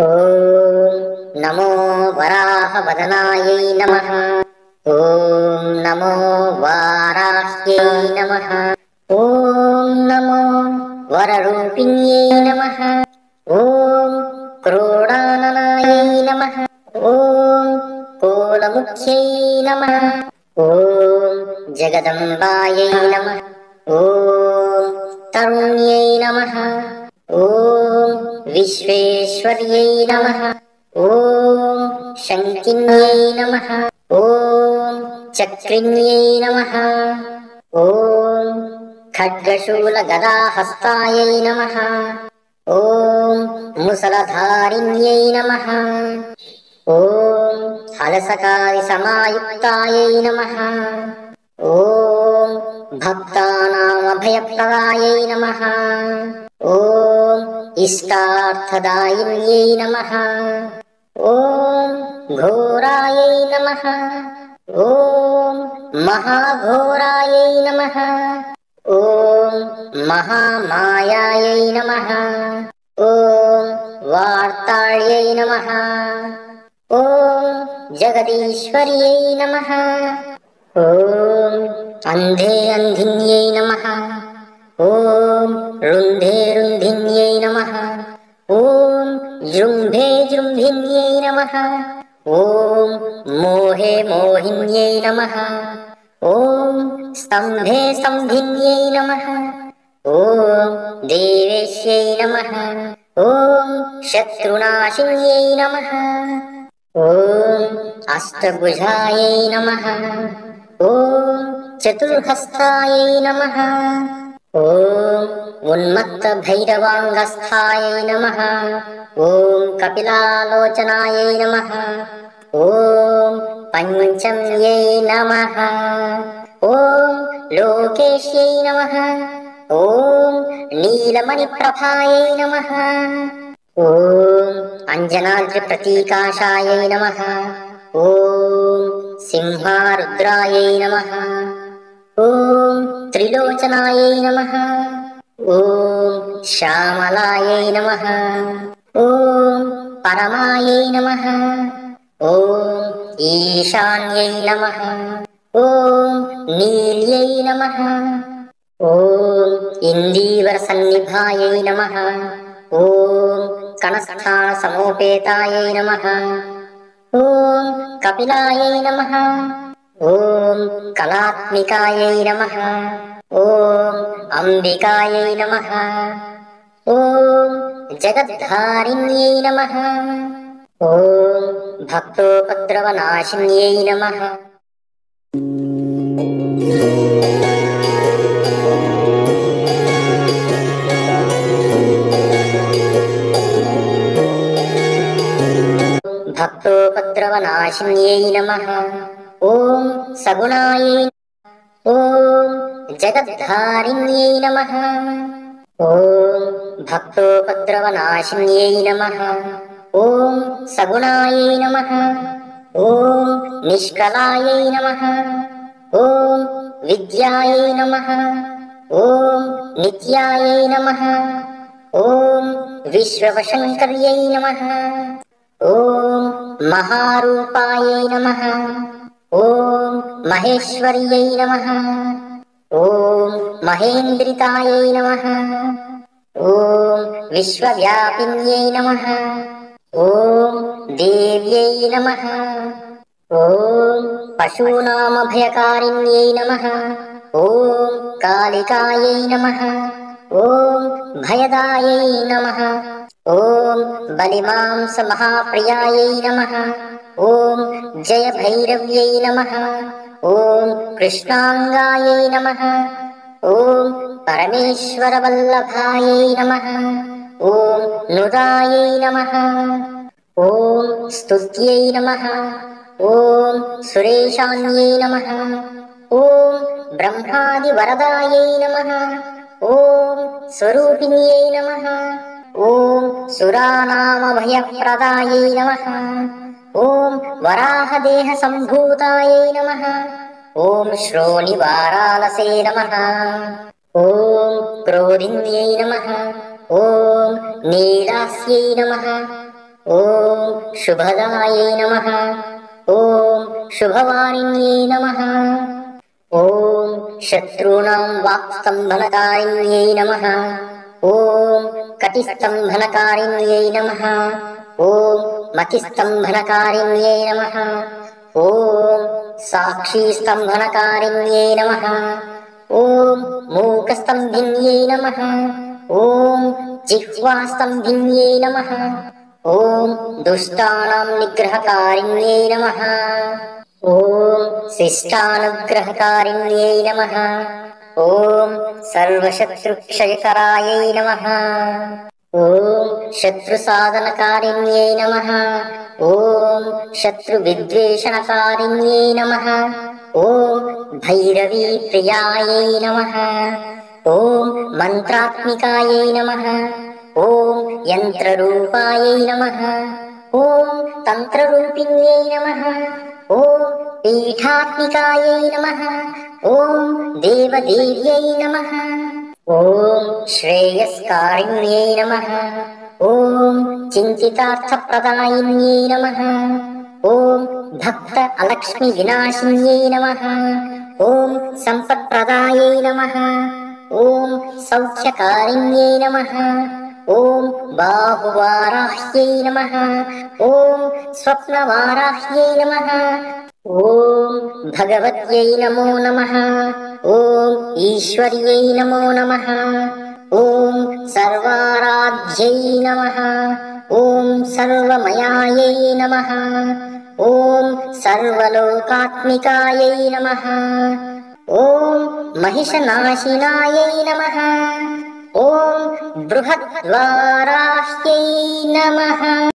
ॐ नमो वराहवदनायै नमः। ॐ नमो वाराह्यै नमः। ॐ नमो वररूपिण्यै नमः। ॐ क्रोडाननायै नमः। ॐ कोलमुख्यै नमः। ॐ जगदम्बायै नमः। ॐ तरुण्यै नमः। ॐ विश्वेश्वर्यै नमः। ॐ शङ्किन्यै नमः। ॐ चक्रिण्यै नमः। ॐ खड्गशूलगदाहस्तायै नमः। ॐ मुसलधारिण्यै नमः। ॐ हलसकादिसमायुक्तायै नमः। ॐ भक्तानामभयप्रदायै नमः। ॐ इष्टार्थदायिन्यै नमः। ॐ घोरायै नमः। ॐ महाघोरायै नमः। ॐ महामायायै नमः। ॐ वार्ताळ्यै नमः। ॐ जगदीश्वर्यै नमः। ॐ अन्धे अन्धिन्यै नमः। ॐ रुन्धे रुन्धिन्यै नमः। ॐ जृम्भे जृम्भिन्यै नमः। ॐ मोहे मोहिन्यै नमः। ॐ स्तम्भे स्तम्भिन्यै नमः। ॐ देवेश्यै नमः। ॐ शत्रुनाशिन्यै नमः। ॐ अष्टभुजायै नमः। ॐ चतुर्हस्तायै नमः। ॐ उन्मत्तभैरवाङ्गस्थायै नमः। ॐ कपिलालोचनायै नमः। ॐ पञ्चम्यै नमः। ॐ लोकेश्यै नमः। ॐ नीलमणिप्रभायै नमः। ॐ अञ्जनाद्रिप्रतीकाशायै नमः। ॐ सिंहारुद्रायै नमः। ॐ त्रिलोचनायै नमः। ॐ श्यामलायै नमः। ॐ परमायै नमः। ॐ ईशान्यै नमः। ॐ नील्यै नमः। ॐ इन्दीवरसन्निभायै नमः। ॐ कणस्थानसमोपेतायै नमः। ॐ कपिलायै नमः। ॐ कलात्मिकायै नमः। ॐ अम्बिकायै नमः। ॐ जगद्धारिण्यै नमः। ॐ भक्तोपद्रवनाशिन्यै नमः। भक्तोपद्रवनाशिन्यै नमः। ॐ सगुणायै। ॐ जगद्धारिण्यै नमः। ॐ भक्तोपद्रवनाशिन्यै नमः। ॐ सगुणायै नमः। ॐ निष्कलायै नमः। ॐ विद्यायै नमः। ॐ नित्यायै नमः। ॐ विश्ववशङ्कर्यै नमः। ॐ महारूपायै नमः। ॐ महेश्वर्यै नमः। ॐ महेन्द्रितायै नमः। ॐ विश्वव्यापिन्यै नमः। ॐ देव्यै नमः। ॐ पशूनामभयकारिण्यै नमः। ॐ कालिकायै नमः। ॐ भयदायै नमः। ॐ बलिमांसमहाप्रियायै नमः। ॐ जयभैरव्यै नमः। ॐ कृष्णाङ्गायै नमः। ॐ परमेश्वरवल्लभायै नमः। ॐ नुदायै नमः। ॐ स्तुत्यै नमः। ॐ सुरेशान्यै नमः। ॐ ब्रह्मादिवरदायै नमः। ॐ स्वरूपिण्यै नमः। ॐ सुरानामभयप्रदायै नमः। ॐ वराहदेहसम्भूतायै नमः। ॐ श्रोणिवारालसे नमः। ॐ क्रोधिन्यै नमः। ॐ नीलास्यै नमः। ॐ शुभदायै नमः। ॐ शुभवारिण्यै नमः। ॐ शत्रूणां वाक्स्तम्भनकारिण्यै नमः। ॐ कटिस्तम्भनकारिण्यै नमः। ॐ मतिस्तम्भनकारिण्यै नमः। ॐ साक्षीस्तम्भनकारिण्यै नमः। ॐ मूकस्तम्भिन्यै नमः। ॐ जिह्वास्तम्भिन्यै नमः। ॐ दुष्टानां निग्रहकारिण्यै नमः। ॐ शिष्टानुग्रहकारिण्यै नमः। ॐ सर्वशत्रुक्षयकरायै नमः। ॐ शत्रुसाधनकारिण्यै नमः। ॐ शत्रुविद्वेषणकारिण्यै नमः। ॐ भैरवीप्रियायै नमः। ॐ मन्त्रात्मिकायै नमः। ॐ यन्त्ररूपायै नमः। ॐ तन्त्ररूपिण्यै नमः। ॐ पीठात्मिकायै नमः। ॐ देवदेव्यै नमः। ॐ श्रेयस्कारिण्यै नमः। ॐ चिन्तितार्थप्रदायिन्यै नमः। ॐ भक्त अलक्ष्मीविनाशिन्यै नमः। ॐ सम्पत्प्रदायै नमः। ॐ सौख्यकारिण्यै नमः। ॐ बाहुवाराह्यै नमः। ॐ स्वप्नवाराह्यै नमः। ॐ भगवत्यै नमो नमः। ॐ ईश्वर्यै नमो नमः। ॐ सर्वाराध्यै नमः। ॐ सर्वमयायै नमः। ॐ सर्वलोकात्मिकायै नमः। ॐ महिषनाशिनायै नमः। ॐ बृहद्वाराह्यै नमः।